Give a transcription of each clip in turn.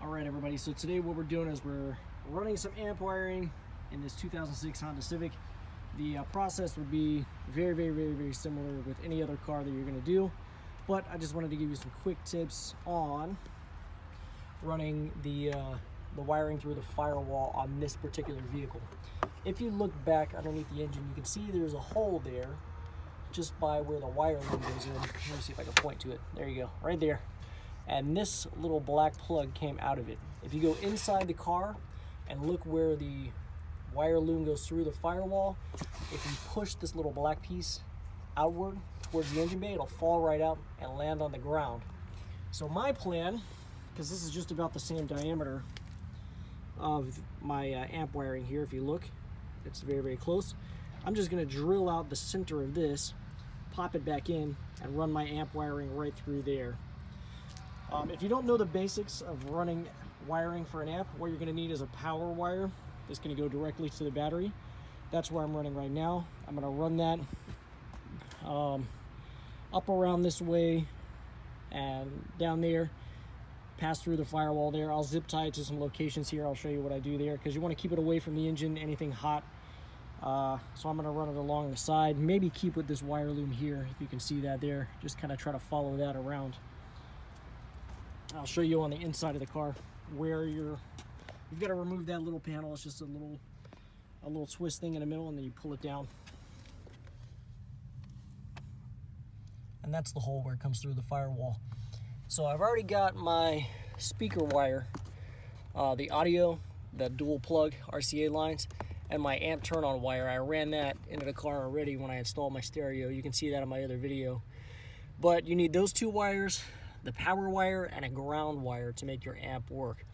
Alright everybody, so today what we're doing is we're running some amp wiring in this 2006 Honda Civic. The process would be very similar with any other car that you're going to do, but I just wanted to give you some quick tips on running the wiring through the firewall on this particular vehicle. If you look back underneath the engine, you can see there's a hole there just by where the wire loom goes in. Let me see if I can point to it. There you go, right there. And this little black plug came out of it. If you go inside the car and look where the wire loom goes through the firewall, if you push this little black piece outward towards the engine bay, it'll fall right out and land on the ground. So my plan, because this is just about the same diameter of my amp wiring here, if you look, it's very close. I'm just going to drill out the center of this, pop it back in, and run my amp wiring right through there. If you don't know the basics of running wiring for an amp, what you're going to need is a power wire that's going to go directly to the battery. That's where I'm running right now. I'm going to run that up around this way and down there, pass through the firewall there. I'll zip tie it to some locations here. I'll show you what I do there because you want to keep it away from the engine, anything hot. So I'm going to run it along the side, maybe keep with this wire loom here, if you can see that there. Just kind of try to follow that around. I'll show you on the inside of the car where you've got to remove that little panel. It's just a little twist thing in the middle, and then you pull it down. And that's the hole where it comes through the firewall. So I've already got my speaker wire, the audio, the dual plug RCA lines, and my amp turn on wire. I ran that into the car already when I installed my stereo. You can see that in my other video. But you need those two wires, the power wire and a ground wire, to make your amp work.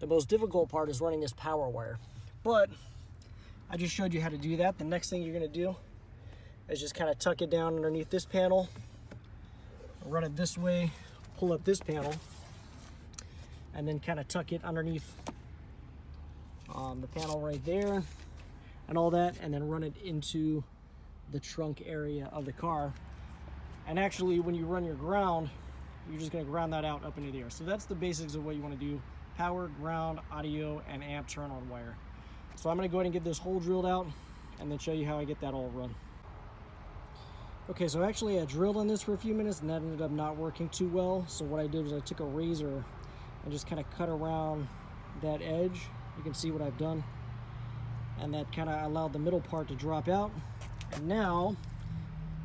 The most difficult part is running this power wire, but I just showed you how to do that. The next thing you're going to do is just kind of tuck it down underneath this panel, run it this way, pull up this panel, and then kind of tuck it underneath the panel right there and all that, and then run it into the trunk area of the car. And actually, when you run your ground, you're just going to ground that out up into the air. So that's the basics of what you want to do: power, ground, audio, and amp turn on wire. So I'm going to go ahead and get this hole drilled out and then show you how I get that all run. Okay, so actually I drilled on this for a few minutes and that ended up not working too well. So what I did was I took a razor and just kind of cut around that edge. You can see what I've done. And that kind of allowed the middle part to drop out. And now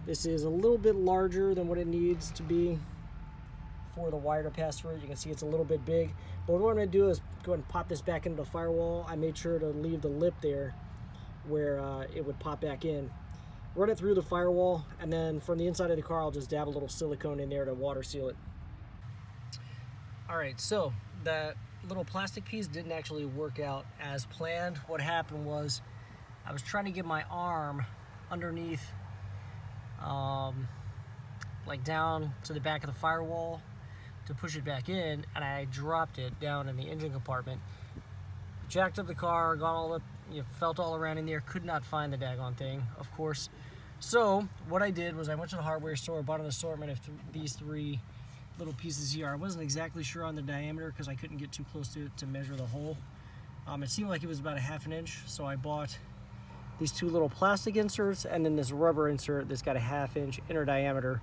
this is a little bit larger than what it needs to be for the wire to pass through. You can see it's a little bit big, but what I'm going to do is go ahead and pop this back into the firewall. I made sure to leave the lip there where it would pop back in. Run it through the firewall, and then from the inside of the car I'll just dab a little silicone in there to water seal it. Alright, so that little plastic piece didn't actually work out as planned. What happened was I was trying to get my arm underneath like down to the back of the firewall to push it back in, and I dropped it down in the engine compartment. Jacked up the car, got all up, felt all around in there, could not find the daggone thing, of course. So what I did was I went to the hardware store, bought an assortment of these three little pieces here. I wasn't exactly sure on the diameter because I couldn't get too close to it to measure the hole. It seemed like it was about a ½ an inch, so I bought these two little plastic inserts and then this rubber insert that's got a ½ inch inner diameter.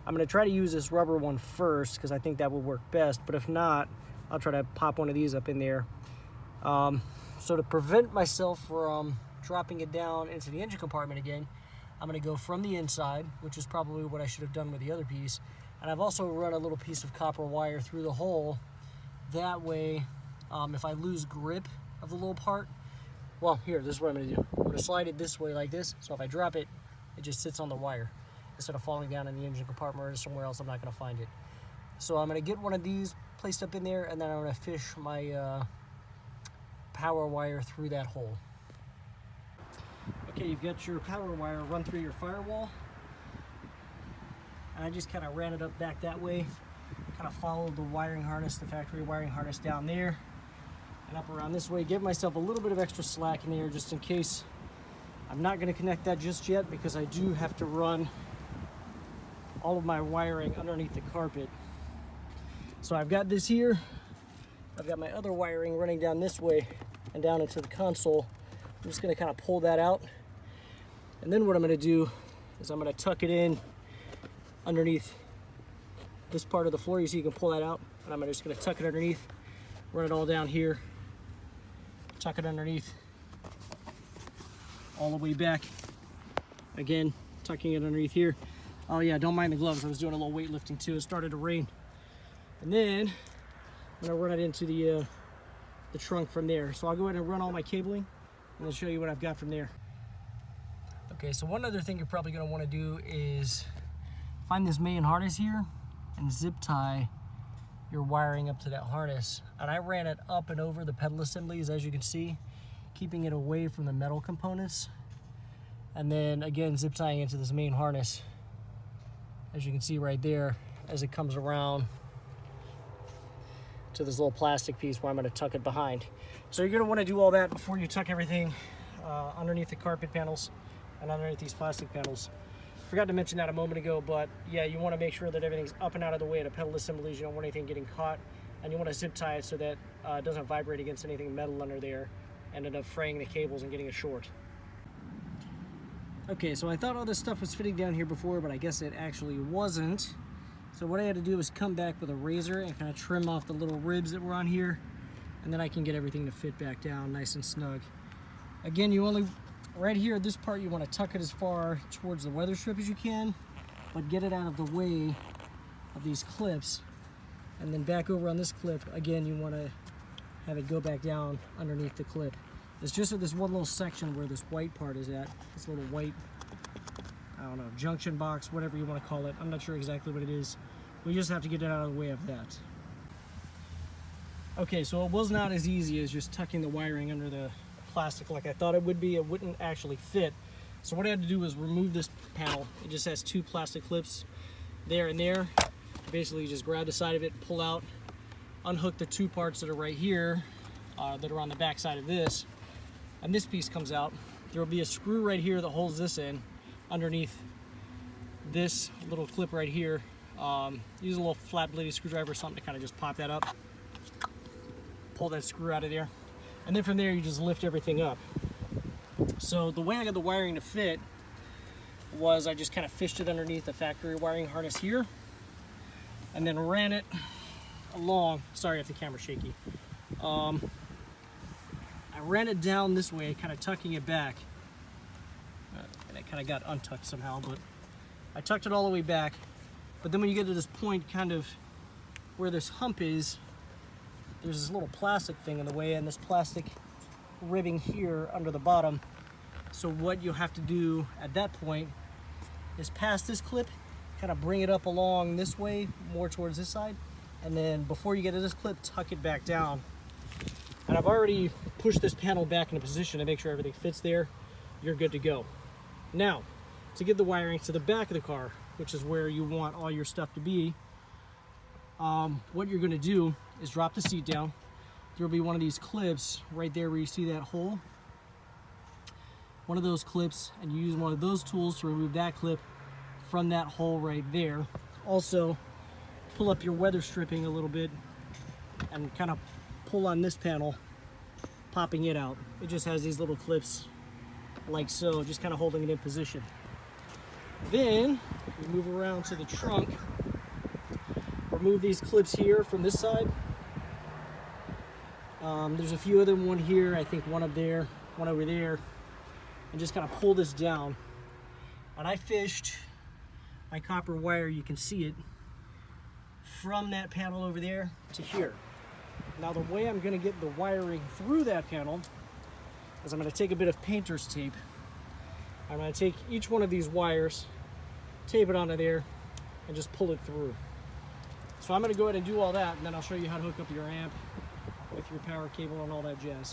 I'm going to try to use this rubber one first because I think that will work best, but if not, I'll try to pop one of these up in there. So to prevent myself from dropping it down into the engine compartment again, I'm going to go from the inside, which is probably what I should have done with the other piece. And I've also run a little piece of copper wire through the hole. That way, if I lose grip of the little part, well, here, this is what I'm going to do. I'm going to slide it this way like this, so if I drop it, it just sits on the wire instead of falling down in the engine compartment or somewhere else I'm not going to find it. So I'm going to get one of these placed up in there, and then I'm going to fish my power wire through that hole. Okay, you've got your power wire run through your firewall. And I just kind of ran it up back that way, kind of followed the wiring harness, the factory wiring harness down there, and up around this way. Give myself a little bit of extra slack in there just in case. I'm not going to connect that just yet because I do have to run all of my wiring underneath the carpet. So I've got this here. I've got my other wiring running down this way and down into the console. I'm just going to kind of pull that out. And then what I'm going to do is I'm going to tuck it in underneath this part of the floor. You see you can pull that out. And I'm just going to tuck it underneath, run it all down here, tuck it underneath, all the way back. Again, tucking it underneath here. Oh yeah, don't mind the gloves. I was doing a little weightlifting too. It started to rain. And then I'm going to run it into the trunk from there. So I'll go ahead and run all my cabling and then show you what I've got from there. Okay, so one other thing you're probably going to want to do is find this main harness here and zip tie your wiring up to that harness. And I ran it up and over the pedal assemblies, as you can see, keeping it away from the metal components. And then again, zip tying into this main harness, as you can see right there, as it comes around to this little plastic piece where I'm going to tuck it behind. So you're going to want to do all that before you tuck everything underneath the carpet panels and underneath these plastic panels. Forgot to mention that a moment ago, but yeah, you want to make sure that everything's up and out of the way of the pedal assemblies. You don't want anything getting caught, and you want to zip tie it so that it doesn't vibrate against anything metal under there and end up fraying the cables and getting it short. Okay, so I thought all this stuff was fitting down here before, but I guess it actually wasn't. So what I had to do was come back with a razor and kind of trim off the little ribs that were on here, and then I can get everything to fit back down nice and snug. Again, right here, this part, you want to tuck it as far towards the weather strip as you can, but get it out of the way of these clips. And then back over on this clip, again, you want to have it go back down underneath the clip. It's just at this one little section where this white part is at, this little white, I don't know, junction box, whatever you want to call it. I'm not sure exactly what it is. We just have to get it out of the way of that. Okay, so it was not as easy as just tucking the wiring under the plastic like I thought it would be. It wouldn't actually fit. So what I had to do was remove this panel. It just has two plastic clips there and there. Basically, you just grab the side of it, pull out, unhook the two parts that are right here, that are on the back side of this, and this piece comes out. There will be a screw right here that holds this in underneath this little clip right here. Use a little flat bladed screwdriver or something to kind of just pop that up, pull that screw out of there, and then from there you just lift everything up. So the way I got the wiring to fit was I just kind of fished it underneath the factory wiring harness here and then ran it along. Sorry if the camera's shaky. I ran it down this way, kind of tucking it back, and it kind of got untucked somehow, but I tucked it all the way back. But then when you get to this point kind of where this hump is, there's this little plastic thing in the way, and this plastic ribbing here under the bottom. So what you'll have to do at that point is pass this clip, kind of bring it up along this way, more towards this side, and then before you get to this clip, tuck it back down. And I've already pushed this panel back into position to make sure everything fits there. You're good to go. Now, to get the wiring to the back of the car, which is where you want all your stuff to be, what you're going to do is drop the seat down. There'll be one of these clips right there where you see that hole. One of those clips, and you use one of those tools to remove that clip from that hole right there. Also, pull up your weather stripping a little bit and kind of pull on this panel, popping it out. It just has these little clips like so, just kind of holding it in position. Then we move around to the trunk, remove these clips here from this side. There's a few of them, one here, I think one up there, one over there, and just kind of pull this down. And I fished my copper wire, you can see it, from that panel over there to here. Now the way I'm going to get the wiring through that panel is I'm going to take a bit of painter's tape. I'm going to take each one of these wires, tape it onto there, and just pull it through. So I'm going to go ahead and do all that, and then I'll show you how to hook up your amp with your power cable and all that jazz.